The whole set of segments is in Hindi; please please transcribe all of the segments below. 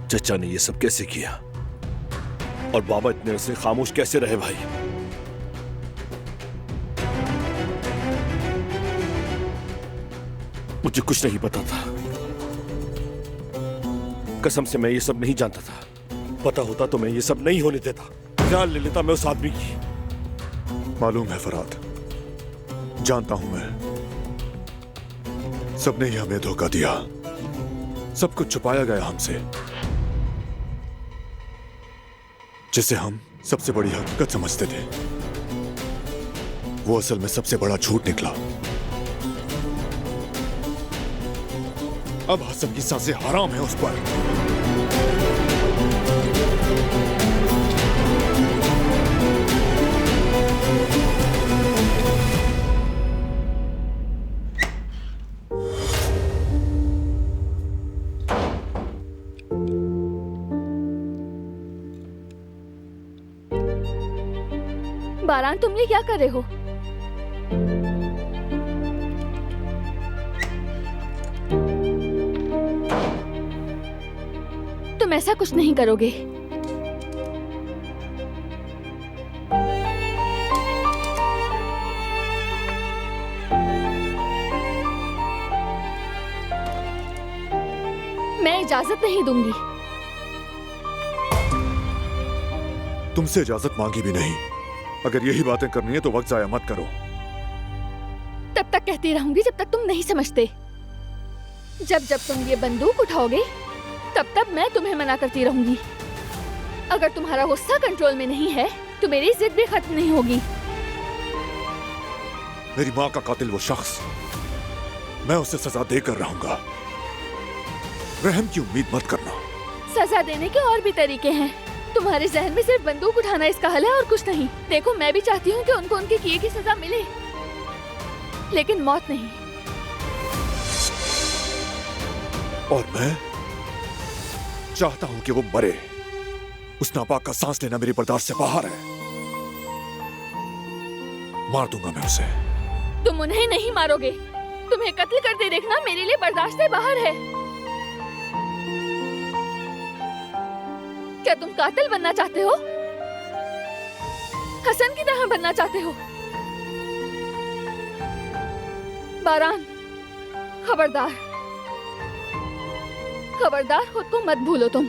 चचा ने ये सब कैसे किया और बाबा इतने अरसे खामोश कैसे रहे भाई? मुझे कुछ नहीं पता था। कसम से मैं ये सब नहीं जानता था। पता होता तो मैं ये सब नहीं होने देता। जान ले लेता मैं उस आदमी की। मालूम है फराद, जानता हूं मैं। सबने ही हमें धोखा दिया, सब कुछ छुपाया गया हमसे, जिसे हम सबसे बड़ी हकीकत समझते थे, वो असल में सबसे बड़ा झूठ निकला। अब हसन की सांसें हराम है उस पर। बारान, तुम ये क्या कर रहे हो? तुम ऐसा कुछ नहीं करोगे। मैं इजाजत नहीं दूंगी। तुमसे इजाजत मांगी भी नहीं। अगर यही बातें करनी है तो वक्त जाया मत करो। तब तक कहती रहूंगी जब तक तुम नहीं समझते। जब जब तुम ये बंदूक उठाओगे तब तब मैं तुम्हें मना करती रहूंगी। अगर तुम्हारा गुस्सा कंट्रोल में नहीं है तो मेरी जिद भी खत्म नहीं होगी। मेरी माँ का कातिल वो शख्स, मैं उसे सजा देकर रहूंगा। रहम की उम्मीद मत करना। सजा देने के और भी तरीके हैं। तुम्हारे जहन में सिर्फ बंदूक उठाना इसका हल है और कुछ नहीं। देखो, मैं भी चाहती हूँ कि उनको उनके किए की सजा मिले, लेकिन मौत नहीं। और मैं चाहता हूं कि वो मरे। उस नापाक का सांस लेना मेरी बर्दाश्त से बाहर है। मार दूंगा मैं उसे। तुम उन्हें नहीं मारोगे। तुम्हें कत्ल करते देखना मेरे लिए बर्दाश्त से बाहर है। क्या तुम कातिल बनना चाहते हो? हसन की तरह बनना चाहते हो? बारान, खबरदार, खबरदार, खुद को मत भूलो। तुम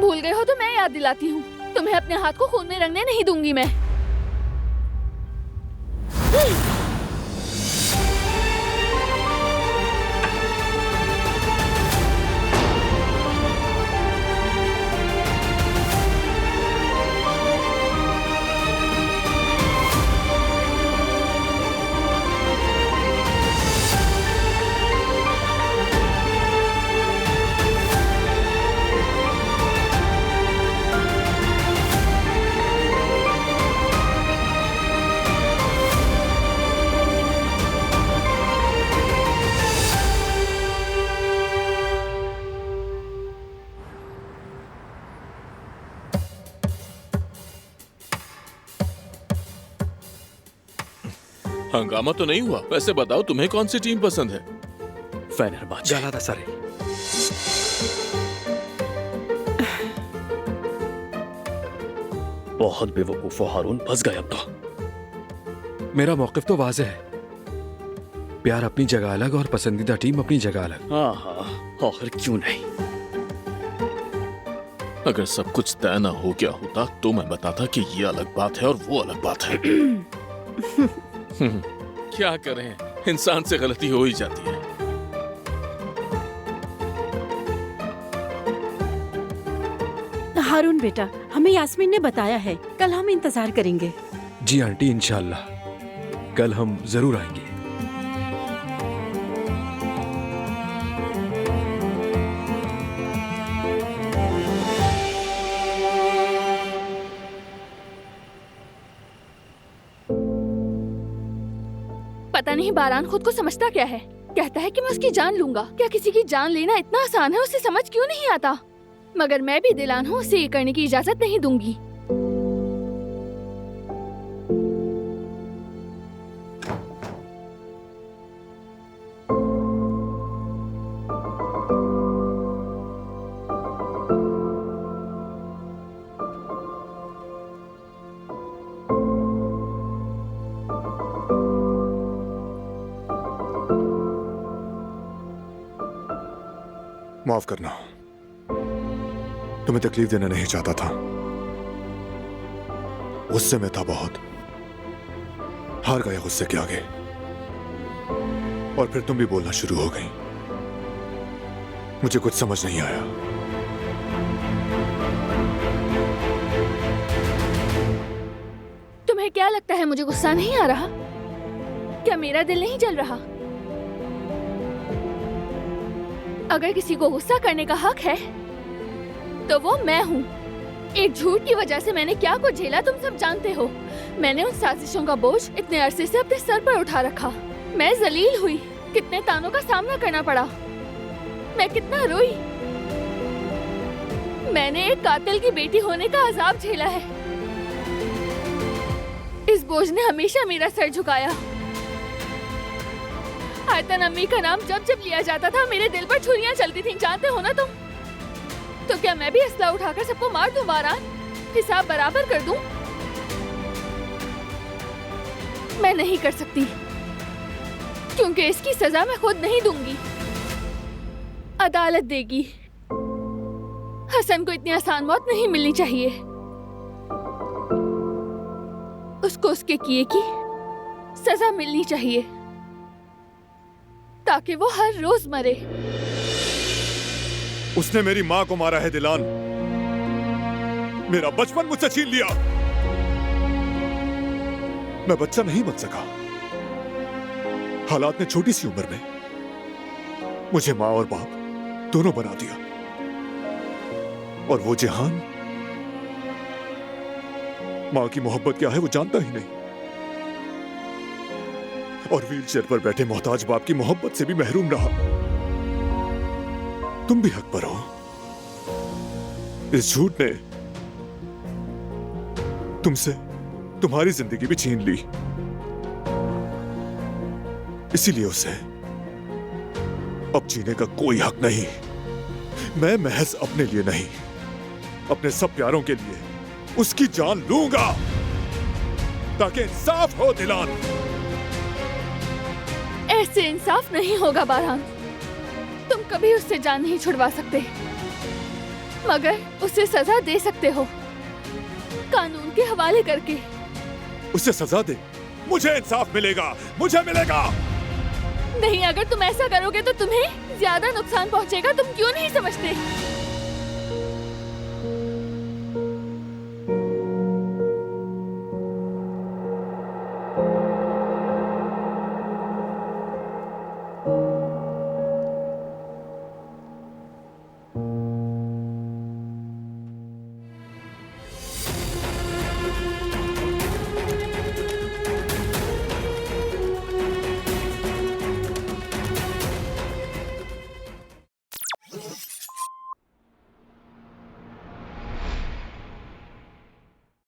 भूल गए हो तो मैं याद दिलाती हूँ। तुम्हें अपने हाथ को खून में रंगने नहीं दूंगी मैं। हंगामा तो नहीं हुआ? वैसे बताओ, तुम्हें कौन सी टीम पसंद है? फेनेर्बाचे। गालातासाराय। बहुत बेवकूफ हो हारून, फंस गए अब तो। मेरा मौकिफ तो वाज़ेह है। प्यार अपनी जगह अलग और पसंदीदा टीम अपनी जगह अलग। हाँ हाँ, आखिर क्यों नहीं? अगर सब कुछ तय न हो गया होता तो मैं बताता कि ये अलग बात है और वो अलग बात है। क्या करें, इंसान से गलती हो ही जाती है। हारून बेटा, हमें यास्मीन ने बताया है, कल हम इंतजार करेंगे। जी आंटी, इंशाल्लाह कल हम जरूर आएंगे। पता नहीं बारान खुद को समझता क्या है। कहता है कि मैं उसकी जान लूंगा। क्या किसी की जान लेना इतना आसान है? उसे समझ क्यों नहीं आता? मगर मैं भी दिलान हूँ, उसे ये करने की इजाजत नहीं दूंगी। माफ करना, तुम्हें तकलीफ देना नहीं चाहता था। गुस्से में था बहुत, हार गया गुस्से के आगे। और फिर तुम भी बोलना शुरू हो गई। मुझे कुछ समझ नहीं आया। तुम्हें क्या लगता है मुझे गुस्सा नहीं आ रहा? क्या मेरा दिल नहीं जल रहा? अगर किसी को गुस्सा करने का हक है तो वो मैं हूँ। एक झूठ की वजह से मैंने क्या कुछ झेला तुम सब जानते हो। मैंने उन साजिशों का बोझ इतने अरसे से अपने सर पर उठा रखा। मैं जलील हुई, कितने तानों का सामना करना पड़ा, मैं कितना रोई। मैंने एक कातिल की बेटी होने का अजाब झेला है। इस बोझ ने हमेशा मेरा सर झुकाया। आयतन अम्मी का नाम जब जब लिया जाता था मेरे दिल पर छुरियां चलती थीं, जानते हो ना तुम। तो क्या मैं भी असला उठाकर सबको मार दूं बारान, हिसाब बराबर कर दूं? मैं नहीं कर सकती, क्योंकि इसकी सजा मैं खुद नहीं दूंगी, अदालत देगी। हसन को इतनी आसान मौत नहीं मिलनी चाहिए। उसको उसके किए की सजा मिलनी चाहिए, ताकि वो हर रोज मरे। उसने मेरी माँ को मारा है दिलान, मेरा बचपन मुझसे छीन लिया। मैं बच्चा नहीं बन सका। हालात ने छोटी सी उम्र में मुझे माँ और बाप दोनों बना दिया। और वो जहान माँ की मोहब्बत क्या है वो जानता ही नहीं, और व्हीलचेयर पर बैठे मोहताज बाप की मोहब्बत से भी महरूम रहा। तुम भी हक पर हो। इस झूठ ने तुमसे तुम्हारी जिंदगी भी छीन ली। इसीलिए उसे अब जीने का कोई हक नहीं। मैं महज अपने लिए नहीं, अपने सब प्यारों के लिए उसकी जान लूंगा, ताकि इंसाफ हो दिलान। ऐसे इंसाफ नहीं होगा बारहान। तुम कभी उससे जान नहीं छुड़वा सकते, मगर उसे सजा दे सकते हो, कानून के हवाले करके। उसे सजा दे, मुझे इंसाफ मिलेगा, मुझे मिलेगा। नहीं, अगर तुम ऐसा करोगे तो तुम्हें ज्यादा नुकसान पहुंचेगा। तुम क्यों नहीं समझते?